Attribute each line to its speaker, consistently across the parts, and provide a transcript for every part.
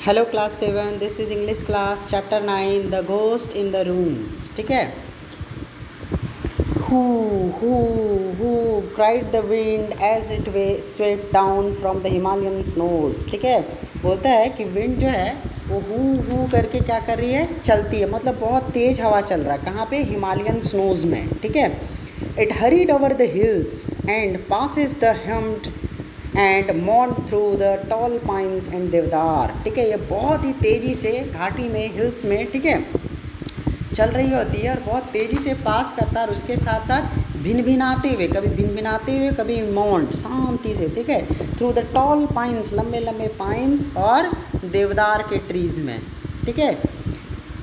Speaker 1: Hello class 7, this is English class chapter 9 the ghost in the rooms. ठीक है। Hoo hoo hoo cried the wind as it way swept down from the Himalayan snows. ठीक है। बोलता है कि wind जो है वो हु करके क्या कर रही है, चलती है, मतलब बहुत तेज़ हवा चल रहा है। कहाँ पे? हिमालयन स्नोज में। ठीक है। It hurried over the hills and passes the hummed and moan through the tall pines and deodar. ठीक है। ये बहुत ही तेज़ी से घाटी में, हिल्स में, ठीक है, चल रही होती है और बहुत तेज़ी से पास करता है। और उसके साथ साथ भिनभिनाते हुए, कभी भिनभिनाते हुए, कभी मौन, शांति से। ठीक है। थ्रू द टॉल पाइन्स, लंबे लंबे पाइन्स और देवदार के ट्रीज़ में। ठीक है।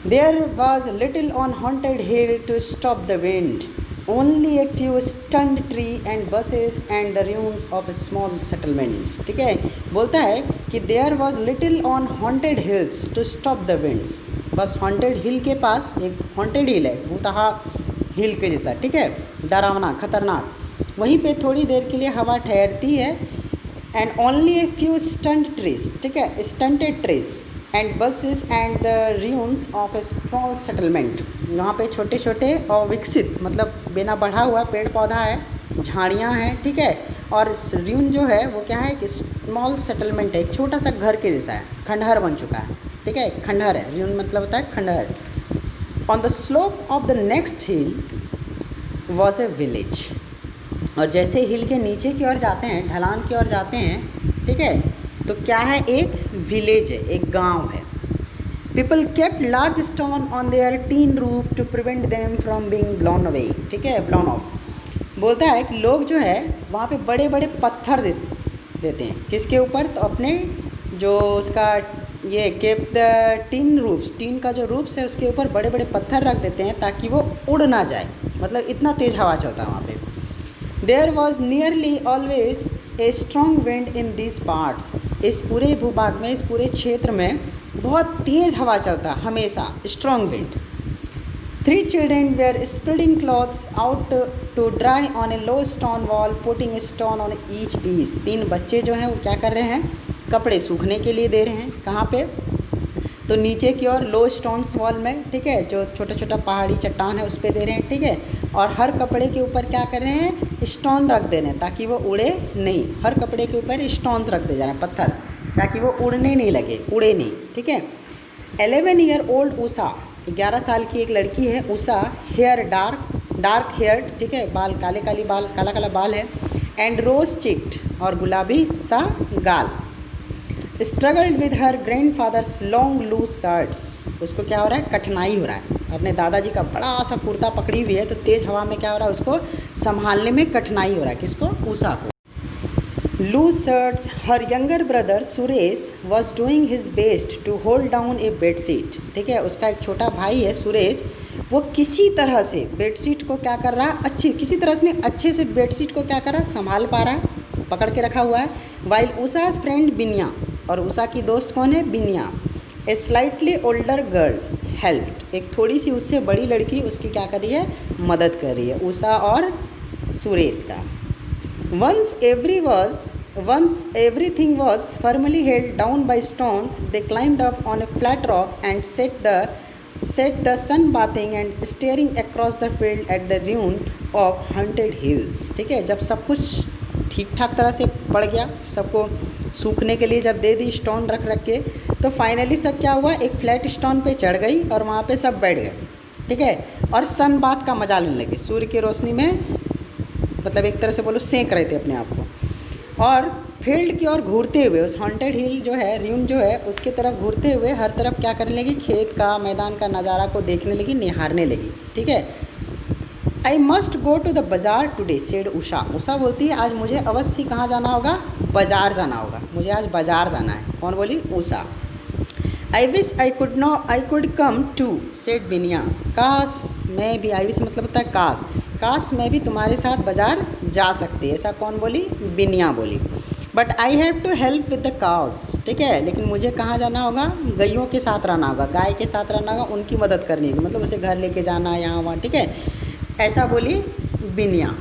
Speaker 1: There was little on haunted hill to stop the wind, only a few stunned tree and buses and the ruins of small settlements। ठीक है। बोलता है कि there was little on haunted hills to stop the winds। बस haunted hill के पास एक haunted hill है, भूतहा हिल के जैसा। ठीक है। डरावना, खतरनाक। वहीं पे थोड़ी देर के लिए हवा ठहरती है। and only a few stunned trees, ठीक है, stunted trees and buses and the ruins of a small settlement। वहाँ पे छोटे छोटे और विकसित, मतलब बिना बढ़ा हुआ पेड़ पौधा है, झाड़ियाँ हैं। ठीक है। और र्यून जो है वो क्या है, एक स्मॉल सेटलमेंट है, एक छोटा सा घर के जैसा है, खंडहर बन चुका है। ठीक है। खंडहर है, र्यून मतलब होता है खंडहर। On the slope of the next hill was a village. और जैसे हिल के नीचे की ओर जाते हैं, ढलान की ओर जाते हैं, ठीक है, तो क्या है, एक विलेज है, एक गांव है। People kept large stone on their tin roof to prevent them from being blown away. ठीक है, ब्लोन ऑफ। बोलता है कि लोग जो है वहाँ पे बड़े बड़े पत्थर देते हैं। किसके ऊपर? तो अपने जो उसका ये kept the tin roofs, tin का जो रूफ्स है उसके ऊपर बड़े बड़े पत्थर रख देते हैं ताकि वो उड़ ना जाए, मतलब इतना तेज़ हवा चलता है वहाँ पे। There was nearly always a strong wind in this parts. इस पूरे भूभाग में, इस पूरे क्षेत्र में बहुत तेज़ हवा चलता, हमेशा strong wind. 3 children were spreading clothes out to dry on a low stone wall, putting a stone on each piece। 3 बच्चे जो हैं वो क्या कर रहे हैं, कपड़े सूखने के लिए दे रहे हैं। कहाँ पे? तो नीचे की ओर लो स्टोन्स वॉल में। ठीक है। जो छोटा छोटा पहाड़ी चट्टान है उस पर दे रहे हैं। ठीक है। और हर कपड़े के ऊपर क्या कर रहे हैं, स्टोन रख दे रहे हैं ताकि वो उड़े नहीं। हर कपड़े के ऊपर स्टोन्स रख दे जा रहे हैं, पत्थर, ताकि वो उड़ने नहीं लगे, उड़े नहीं। ठीक है। 11 year old उषा, 11 साल की एक लड़की है उषा। हेयर डार्क हेयर, ठीक है, बाल काले काली, बाल काला काला बाल है। एंड रोज चिक्ड, और गुलाबी सा गाल। Struggled with her grandfather's long loose shirts. उसको क्या हो रहा है, कठिनाई हो रहा है। अपने दादाजी का बड़ा सा कुर्ता पकड़ी हुई है, तो तेज़ हवा में क्या हो रहा है, उसको संभालने में कठिनाई हो रहा है। किसको? उषा को। Loose shirts. Her younger brother Suresh was doing his best to hold down a bedsheet. ठीक है। उसका एक छोटा भाई है सुरेश, वो किसी तरह से बेडशीट को क्या कर रहा है, किसी तरह से अच्छे से बेडशीट को क्या कर रहा है, संभाल पा रहा है, पकड़ के रखा हुआ है। वाइल उषाज फ्रेंड बिनिया, और उषा की दोस्त कौन है, बिनिया। ए स्लाइटली ओल्डर गर्ल हेल्प्ड, एक थोड़ी सी उससे बड़ी लड़की उसकी क्या कर रही है, मदद कर रही है, उषा और सुरेश का। Once everything was firmly held down by stones, they climbed up on a flat rock and set the sun bathing and staring across the field at the ruin of haunted hills। ठीक है। जब सब कुछ ठीक ठाक तरह से पड़ गया, सबको सूखने के लिए जब दे दी स्टोन रख के, तो फाइनली सब क्या हुआ, एक फ्लैट स्टोन पे चढ़ गई और वहाँ पे सब बैठ गए। ठीक है। और सन बात का मजा लेने लगे, सूर्य की रोशनी में, मतलब एक तरह से बोलो सेंक रहे थे अपने आप को। और फील्ड की ओर घूरते हुए, उस हॉन्टेड हिल जो है, र्यून जो है, उसकी तरफ घूरते हुए हर तरफ क्या करने लगी, खेत का, मैदान का नज़ारा को देखने लगी, निहारने लगी। ठीक है। I must go to the bazaar today said Usha. Usha बोलती है आज मुझे अवश्य कहाँ जाना होगा, बाज़ार जाना होगा, मुझे आज बाज़ार जाना है। कौन बोली? Usha. I wish I could come to said Binya. काश मैं भी, आई विश मतलब होता है काश, काश मैं भी तुम्हारे साथ बाज़ार जा सकती है, ऐसा कौन बोली, बिनिया बोली। But I have to help with the cows. ठीक है। लेकिन मुझे कहाँ जाना होगा, गैयों के साथ रहना होगा, गाय के साथ रहना होगा, उनकी मदद करनी होगी, मतलब उसे घर लेके जाना यहाँ वहाँ। ठीक है। ऐसा बोली बिनिया।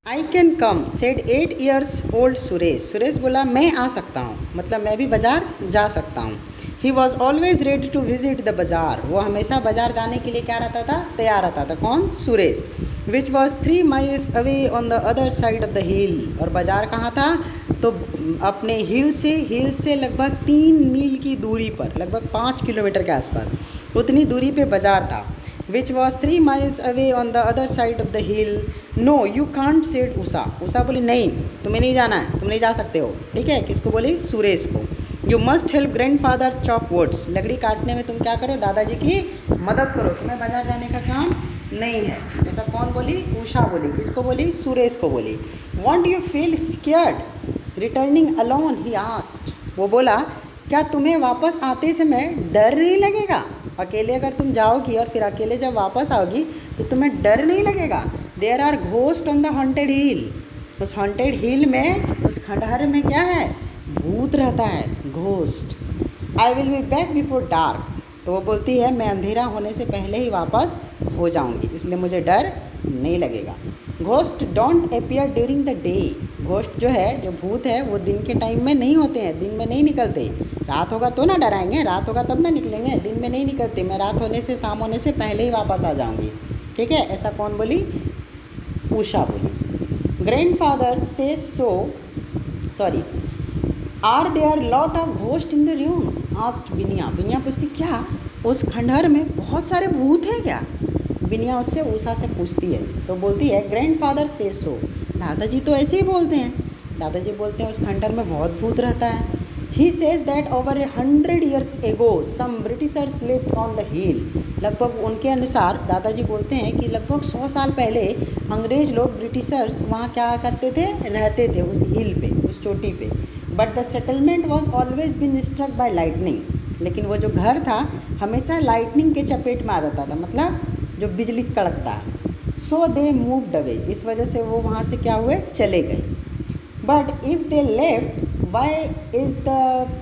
Speaker 1: I can come said 8 years old Suresh. Suresh बोला मैं आ सकता हूँ, मतलब मैं भी बाज़ार जा सकता हूँ। He was always ready to visit the bazaar, वो हमेशा बाज़ार जाने के लिए क्या रहता था, तैयार रहता था। कौन? सुरेश। विच was 3 miles away on the other side of the हिल, और बाज़ार कहाँ था? तो अपने हिल से लगभग 3 मील की दूरी पर, लगभग 5 किलोमीटर के आसपास उतनी दूरी पे बाज़ार था। Which was 3 miles away on the other side of the hill. No you can't said Usha, Usha बोली नहीं तुम्हें नहीं जाना है, तुम नहीं जा सकते हो। ठीक है, किसको बोली? सुरेश को। You must help grandfather chop woods, लकड़ी काटने में तुम क्या करो? दादाजी की मदद करो, तुम्हें बाजार जाने का काम नहीं है। ऐसा कौन बोली? उषा बोली। किसको बोली? सुरेश को बोली। Want you feel scared returning alone, he asked, वो बोला क्या तुम्हें वापस आते समय डर नहीं लगेगा? अकेले अगर तुम जाओगी और फिर अकेले जब वापस आओगी तो तुम्हें डर नहीं लगेगा? There are ghost on the haunted hill, उस हॉन्टेड हिल में, उस खंडहर में क्या है? भूत रहता है, ghost. I will be back before dark, तो वो बोलती है मैं अंधेरा होने से पहले ही वापस हो जाऊंगी, इसलिए मुझे डर नहीं लगेगा। Ghost don't appear during the day, ghost जो है, जो भूत है, वो दिन के टाइम में नहीं होते हैं, दिन में नहीं निकलते। रात होगा तो ना डराएंगे, रात होगा तब ना निकलेंगे, दिन में नहीं निकलते। मैं रात होने से, शाम होने से पहले ही वापस आ जाऊंगी। ठीक है, ऐसा कौन बोली? उषा बोली। ग्रैंडफादर से sorry are there lot of ghost in the rooms, asked Binya, Binya पूछती क्या उस खंडहर में बहुत सारे भूत हैं क्या? बिनिया उससे, उषा से पूछती है, तो बोलती है ग्रैंडफादर से दादाजी तो ऐसे ही बोलते हैं, दादाजी बोलते हैं उस खंडहर में बहुत भूत रहता है। He says that over 100 years ago some Britishers lived on the hill, लगभग उनके अनुसार दादाजी बोलते हैं कि लगभग 100 साल पहले अंग्रेज़ लोग, ब्रिटिशर्स वहाँ क्या करते थे? रहते थे उस हिल पे, उस चोटी पे। But the settlement was always been struck by lightning, लेकिन वो जो घर था हमेशा लाइटनिंग के चपेट में आ जाता था, मतलब जो बिजली कड़कता है। सो दे मूव्ड अवे, इस वजह से वो वहाँ से क्या हुए? चले गए। But if they left why is the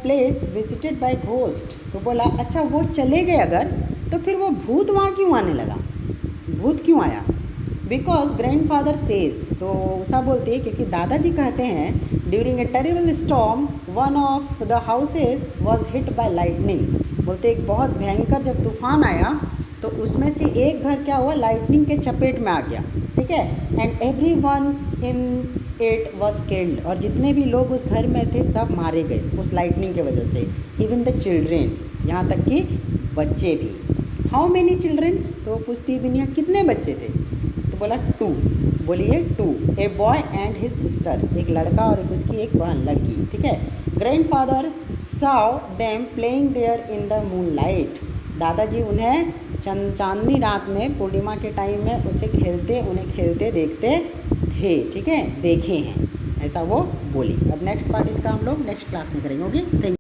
Speaker 1: place visited by ghost, तो बोला अच्छा वो चले गए अगर, तो फिर वो भूत वहाँ क्यों आने लगा? भूत क्यों आया? बिकॉज ग्रैंडफादर सेज, तो उषा बोलती है क्योंकि दादाजी कहते हैं during a terrible storm one of the houses was hit by lightning, बोलते एक बहुत भयंकर जब तूफान आया तो उसमें से एक घर क्या हुआ? लाइटनिंग के चपेट में आ गया। ठीक है, and every one in it was killed, और जितने भी लोग उस घर में थे सब मारे गए उस लाइटनिंग की वजह से। इवन द चिल्ड्रेन, यहाँ तक कि बच्चे भी। हाउ मेनी चिल्ड्रेंस, तो पूछती बिनिया कितने बच्चे थे? तो बोला 2, बोलिए 2, a boy and his sister, एक लड़का और एक उसकी एक बहन, लड़की। ठीक है। Grandfather saw them playing there in the moonlight, दादाजी उन्हें चांदनी रात में, पूर्णिमा के टाइम में उन्हें खेलते देखते थे। ठीक है, देखे हैं, ऐसा वो बोली। अब नेक्स्ट पार्ट इसका हम लोग नेक्स्ट क्लास में करेंगे। Okay, thank you.